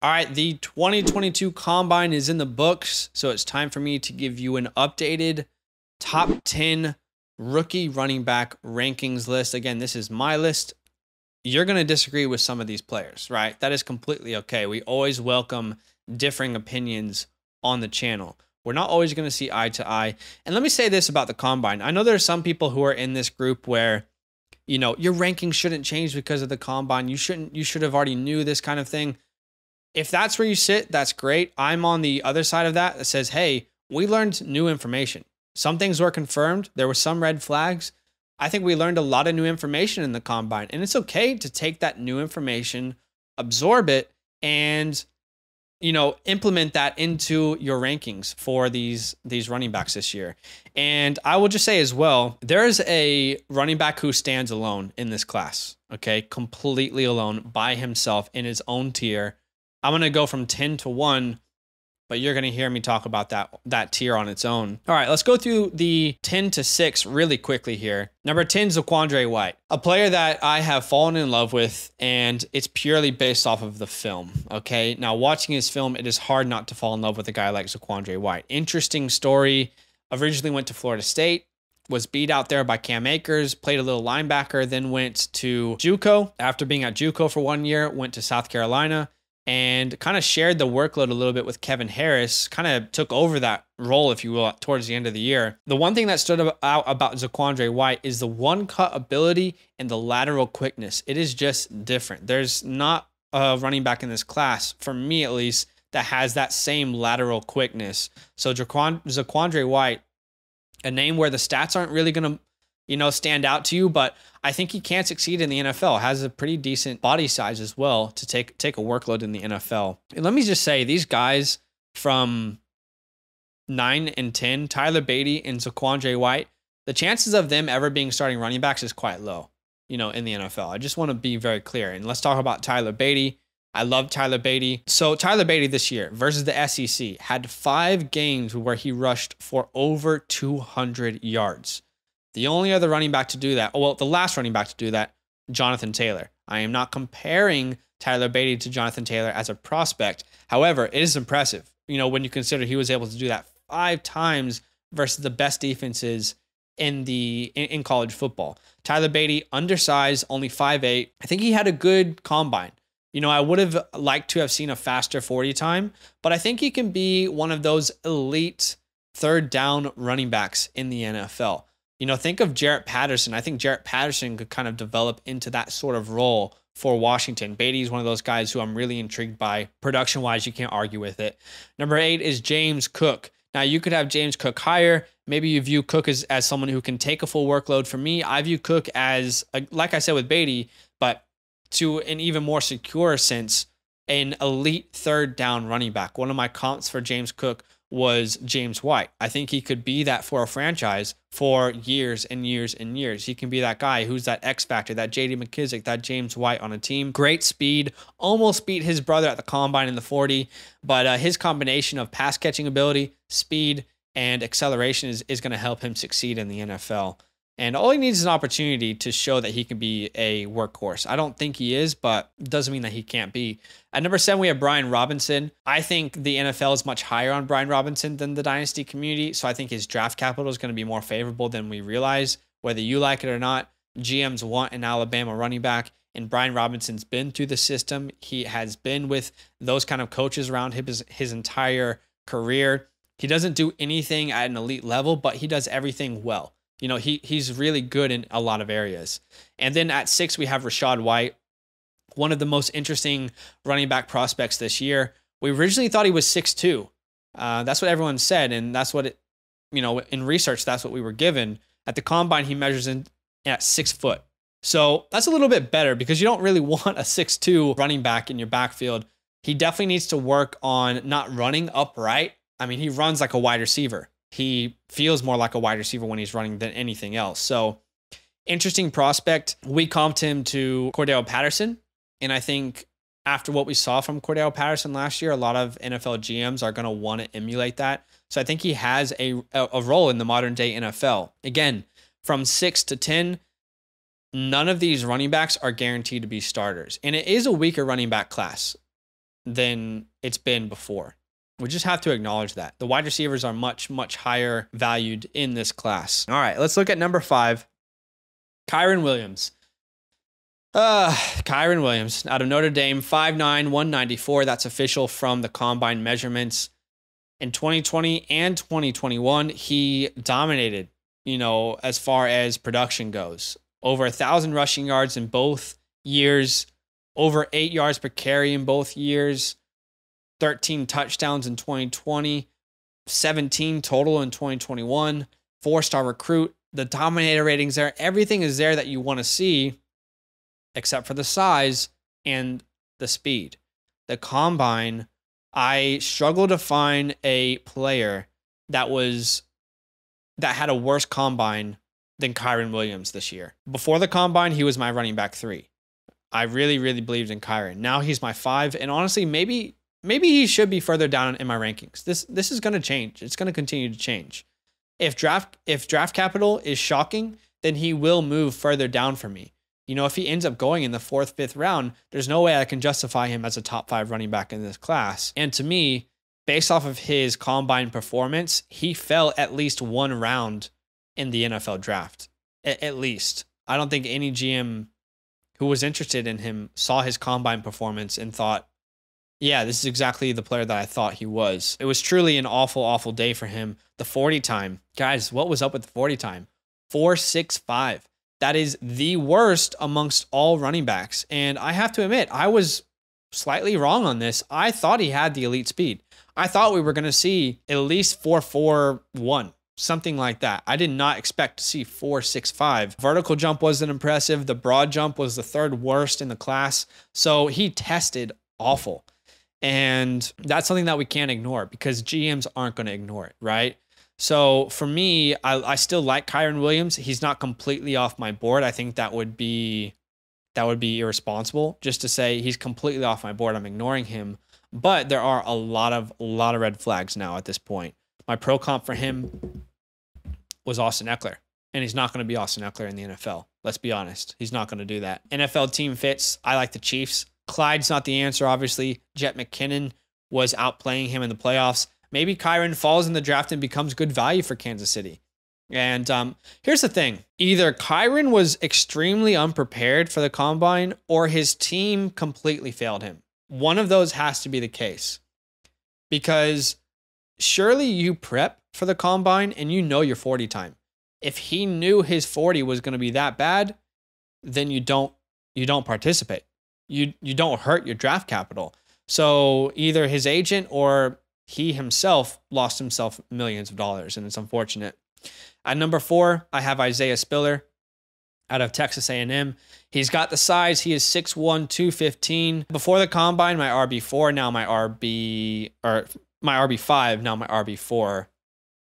All right, the 2022 Combine is in the books, so it's time for me to give you an updated top 10 rookie running back rankings list. Again, this is my list. You're going to disagree with some of these players, right? That is completely okay. We always welcome differing opinions on the channel. We're not always going to see eye to eye. And let me say this about the Combine. I know there are some people who are in this group where, you know, your ranking shouldn't change because of the Combine. You should have already knew this kind of thing. If that's where you sit, that's great. I'm on the other side of that says, hey, we learned new information. Some things were confirmed. There were some red flags. I think we learned a lot of new information in the Combine, and it's okay to take that new information, absorb it, and, you know, implement that into your rankings for these running backs this year. And I will just say as well, there's a running back who stands alone in this class, okay? Completely alone by himself in his own tier. I'm going to go from 10 to 1, but you're going to hear me talk about that tier on its own. All right, let's go through the 10 to 6 really quickly here. Number 10 is Zaquandre White, a player that I have fallen in love with, and it's purely based off of the film, okay? Now, watching his film, it is hard not to fall in love with a guy like Zaquandre White. Interesting story. Originally went to Florida State, was beat out there by Cam Akers, played a little linebacker, then went to JUCO. After being at JUCO for 1 year, went to South Carolina, and kind of shared the workload a little bit with Kevin Harris, kind of took over that role, if you will, towards the end of the year. The one thing that stood out about Zaquandre White is the one-cut ability and the lateral quickness. It is just different. There's not a running back in this class, for me at least, that has that same lateral quickness. So Zaquandre White, a name where the stats aren't really going to, you know, stand out to you, but I think he can succeed in the NFL. Has a pretty decent body size as well to take a workload in the NFL. And let me just say, these guys from 9 and 10, Tyler Beatty and Zaquandre White, the chances of them ever being starting running backs is quite low, you know, in the NFL. I just want to be very clear. And let's talk about Tyler Beatty. I love Tyler Beatty. So Tyler Beatty this year versus the SEC had 5 games where he rushed for over 200 yards. The only other running back to do that, well, the last running back to do that, Jonathan Taylor. I am not comparing Tyler Beatty to Jonathan Taylor as a prospect. However, it is impressive, you know, when you consider he was able to do that 5 times versus the best defenses in college football. Tyler Beatty, undersized, only 5'8". I think he had a good combine. You know, I would have liked to have seen a faster 40 time, but I think he can be one of those elite third down running backs in the NFL. You know, think of Jarrett Patterson. I think Jarrett Patterson could kind of develop into that sort of role for Washington. Beatty is one of those guys who I'm really intrigued by. Production-wise, you can't argue with it. Number 8 is James Cook. Now, you could have James Cook higher. Maybe you view Cook as someone who can take a full workload. For me, I view Cook as, like I said with Beatty, but to an even more secure sense, an elite third down running back. One of my comps for James Cook was James White. I think he could be that for a franchise for years and years and years. He can be that guy who's that X factor, that J.D. McKissick, that James White on a team. Great speed, almost beat his brother at the combine in the 40, but his combination of pass catching ability, speed, and acceleration is going to help him succeed in the NFL. And all he needs is an opportunity to show that he can be a workhorse. I don't think he is, but doesn't mean that he can't be. At number 7, we have Brian Robinson. I think the NFL is much higher on Brian Robinson than the Dynasty community, so I think his draft capital is going to be more favorable than we realize. Whether you like it or not, GMs want an Alabama running back, and Brian Robinson's been through the system. He has been with those kind of coaches around his entire career. He doesn't do anything at an elite level, but he does everything well. You know, he's really good in a lot of areas. And then at 6, we have Rachaad White, one of the most interesting running back prospects this year. We originally thought he was 6'2". That's what everyone said, and that's what it, you know, in research, that's what we were given. At the combine, he measures in at 6 foot. So that's a little bit better because you don't really want a 6'2" running back in your backfield. He definitely needs to work on not running upright. I mean, he runs like a wide receiver. He feels more like a wide receiver when he's running than anything else. So, interesting prospect. We comped him to Cordell Patterson. And I think after what we saw from Cordell Patterson last year, a lot of NFL GMs are going to want to emulate that. So I think he has a role in the modern day NFL. Again, from 6 to 10, none of these running backs are guaranteed to be starters. And it is a weaker running back class. than it's been before. We just have to acknowledge that. The wide receivers are much, much higher valued in this class. All right, let's look at number 5. Kyren Williams. Kyren Williams out of Notre Dame, 5'9", 194. That's official from the combine measurements. In 2020 and 2021, he dominated, as far as production goes. Over 1,000 rushing yards in both years, over 8 yards per carry in both years, 13 touchdowns in 2020, 17 total in 2021, 4-star recruit. The dominator ratings there, everything is there that you want to see, except for the size and the speed. The combine, I struggle to find a player that had a worse combine than Kyren Williams this year. Before the combine, he was my running back 3. I really, really believed in Kyren. Now he's my 5, and honestly, maybe he should be further down in my rankings. This is going to change. It's going to continue to change. If draft capital is shocking, then he will move further down for me. If he ends up going in the 4th, 5th round, there's no way I can justify him as a top 5 running back in this class. And to me, based off of his combine performance, he fell at least 1 round in the NFL draft. At least. I don't think any GM who was interested in him saw his combine performance and thought, yeah, this is exactly the player that I thought he was. It was truly an awful, awful day for him. The 40 time. Guys, what was up with the 40 time? 4.65. That is the worst amongst all running backs. And I have to admit, I was slightly wrong on this. I thought he had the elite speed. I thought we were going to see at least 4.41, something like that. I did not expect to see 4.65. Vertical jump wasn't impressive. The broad jump was the 3rd worst in the class. So he tested awful. And that's something that we can't ignore because GMs aren't going to ignore it, right? So for me, I still like Kyren Williams. He's not completely off my board. I think that would be irresponsible just to say he's completely off my board. I'm ignoring him. But there are a lot of red flags now at this point. My pro comp for him was Austin Eckler, and he's not going to be Austin Eckler in the NFL. Let's be honest. He's not going to do that. NFL team fits. I like the Chiefs. Clyde's not the answer, obviously. Jet McKinnon was outplaying him in the playoffs. Maybe Kyren falls in the draft and becomes good value for Kansas City. And here's the thing. Either Kyren was extremely unprepared for the combine or his team completely failed him. One of those has to be the case. Because surely you prep for the combine and you know your 40 time. If he knew his 40 was going to be that bad, then you don't participate. You don't hurt your draft capital. So either his agent or he himself lost himself millions of dollars, and it's unfortunate. At number 4, I have Isaiah Spiller out of Texas A&M. He's got the size. He is 6'1", 215. Before the combine, my RB4, now my RB5, now my RB4.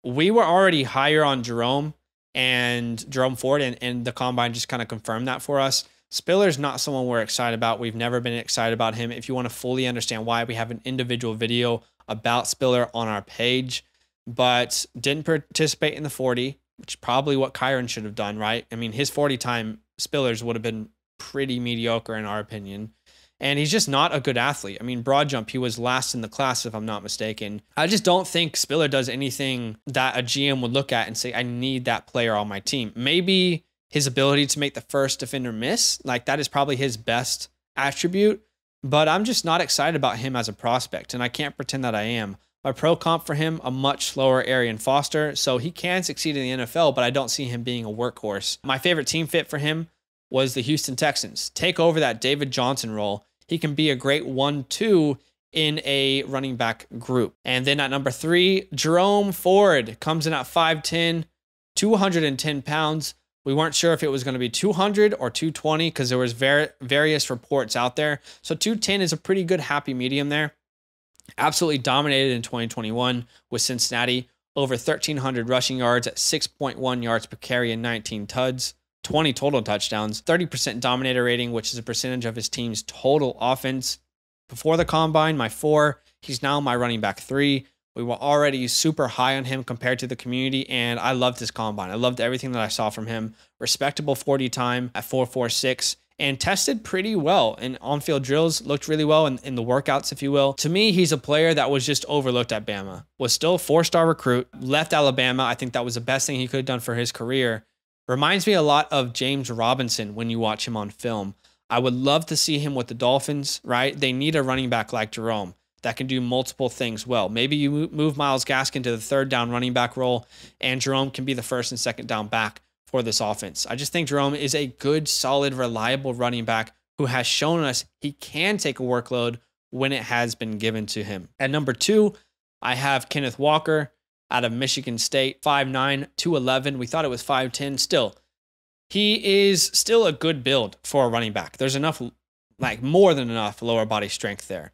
We were already higher on Jerome Ford, and the combine just kind of confirmed that for us. Spiller's not someone we're excited about. We've never been excited about him. If you want to fully understand why, we have an individual video about Spiller on our page, but didn't participate in the 40, which is probably what Kyren should have done, right? I mean, his 40 time Spiller's would have been pretty mediocre in our opinion. And he's just not a good athlete. I mean, broad jump, he was last in the class, if I'm not mistaken. I just don't think Spiller does anything that a GM would look at and say, I need that player on my team. Maybe his ability to make the first defender miss, like that is probably his best attribute, but I'm just not excited about him as a prospect, and I can't pretend that I am. My pro comp for him, a much slower Arian Foster, so he can succeed in the NFL, but I don't see him being a workhorse. My favorite team fit for him was the Houston Texans. Take over that David Johnson role. He can be a great 1-2 in a running back group. And then at number 3, Jerome Ford comes in at 5'10", 210 pounds. We weren't sure if it was going to be 200 or 220 because there was various reports out there. So 210 is a pretty good happy medium there. Absolutely dominated in 2021 with Cincinnati. Over 1,300 rushing yards at 6.1 yards per carry and 19 tuds. 20 total touchdowns. 30% dominator rating, which is a percentage of his team's total offense. Before the combine, my 4. He's now my running back 3. We were already super high on him compared to the community, and I loved his combine. I loved everything that I saw from him. Respectable 40 time at 4.46. and tested pretty well in on-field drills, looked really well in the workouts, if you will. To me, he's a player that was just overlooked at Bama, was still a 4-star recruit, left Alabama. I think that was the best thing he could have done for his career. Reminds me a lot of James Robinson when you watch him on film. I would love to see him with the Dolphins, right? They need a running back like Jerome that can do multiple things well. Maybe you move Myles Gaskin to the third down running back role, and Jerome can be the first and second down back for this offense. I just think Jerome is a good, solid, reliable running back who has shown us he can take a workload when it has been given to him. At number 2, I have Kenneth Walker out of Michigan State, 5'9", 211. We thought it was 5'10". Still, he is still a good build for a running back. There's enough, like more than enough lower body strength there.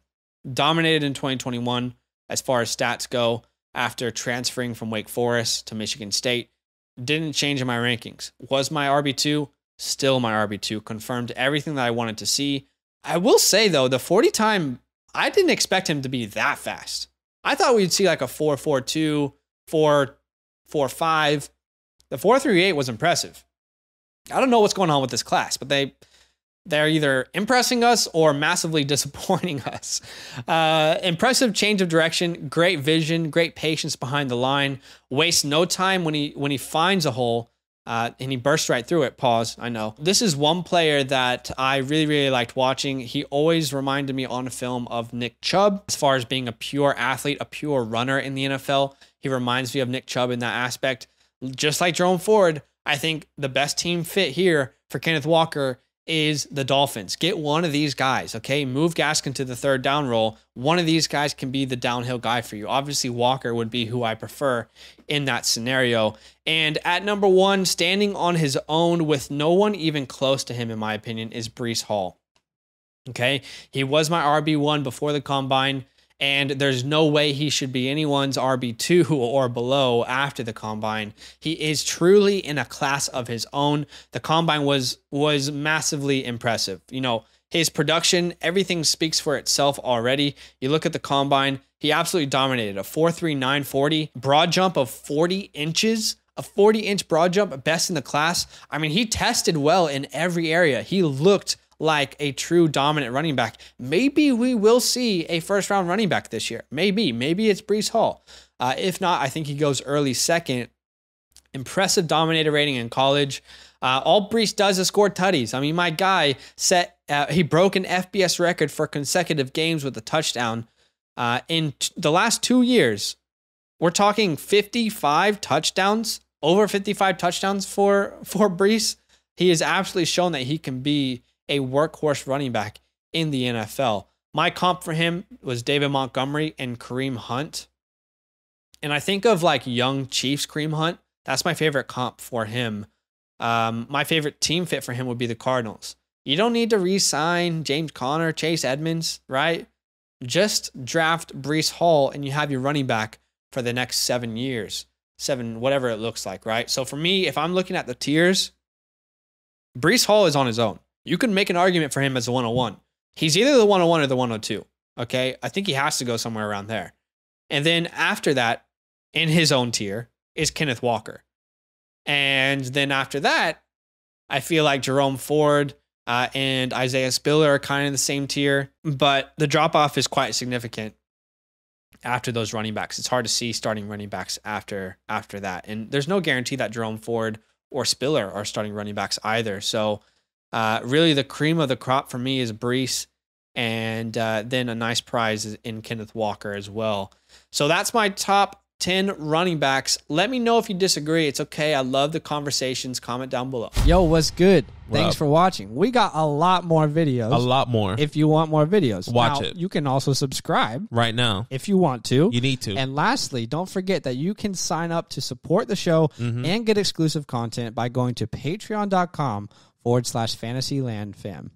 Dominated in 2021 as far as stats go after transferring from Wake Forest to Michigan State. Didn't change in my rankings. Was my RB2, still my RB2. Confirmed everything that I wanted to see. I will say, though, the 40 time, I didn't expect him to be that fast. I thought we'd see like a 4.42, 4.45. The 4.38 was impressive. I don't know what's going on with this class, but they're either impressing us or massively disappointing us. Impressive change of direction, great vision, great patience behind the line. Wastes no time when he finds a hole and he bursts right through it. Pause. I know. This is one player that I really, really liked watching. He always reminded me on film of Nick Chubb as far as being a pure athlete, a pure runner in the NFL. He reminds me of Nick Chubb in that aspect. Just like Jerome Ford, I think the best team fit here for Kenneth Walker is the Dolphins. Get one of these guys, okay? Move Gaskin to the third down role. One of these guys can be the downhill guy for you. Obviously, Walker would be who I prefer in that scenario. And at number 1, standing on his own with no one even close to him, in my opinion, is Breece Hall. Okay? He was my RB1 before the combine, and there's no way he should be anyone's RB2 or below after the combine. He is truly in a class of his own. The combine was massively impressive. You know, his production, everything speaks for itself already. You look at the combine, he absolutely dominated. A 4.39 40, broad jump of 40 inches, a 40-inch broad jump, best in the class. I mean, he tested well in every area. He looked like a true dominant running back. Maybe we will see a first-round running back this year. Maybe it's Breece Hall. If not, I think he goes early second. Impressive dominator rating in college. All Breece does is score tutties. I mean, my guy he broke an FBS record for consecutive games with a touchdown. In the last 2 years, we're talking 55 touchdowns, over 55 touchdowns for Breece. He has absolutely shown that he can be a workhorse running back in the NFL. My comp for him was David Montgomery and Kareem Hunt. And I think of like young Chiefs Kareem Hunt. That's my favorite comp for him. My favorite team fit for him would be the Cardinals. You don't need to re-sign James Conner, Chase Edmonds, right? Just draft Breece Hall and you have your running back for the next 7 years. 7, whatever it looks like, right? So for me, if I'm looking at the tiers, Breece Hall is on his own. You can make an argument for him as a 101. He's either the 101 or the 102. Okay. I think he has to go somewhere around there. And then after that, in his own tier, is Kenneth Walker. And then after that, I feel like Jerome Ford and Isaiah Spiller are kind of in the same tier, but the drop off is quite significant after those running backs. It's hard to see starting running backs after that. And there's no guarantee that Jerome Ford or Spiller are starting running backs either. So really, the cream of the crop for me is Breece, and then a nice prize is in Kenneth Walker as well. So that's my top 10 running backs. Let me know if you disagree. It's okay. I love the conversations. Comment down below. Yo, what's good? Thanks for watching. We got a lot more videos. A lot more. If you want more videos. Watch now, it. You can also subscribe. Right now. If you want to. You need to. And lastly, don't forget that you can sign up to support the show and get exclusive content by going to patreon.com/Fantasyland Fam.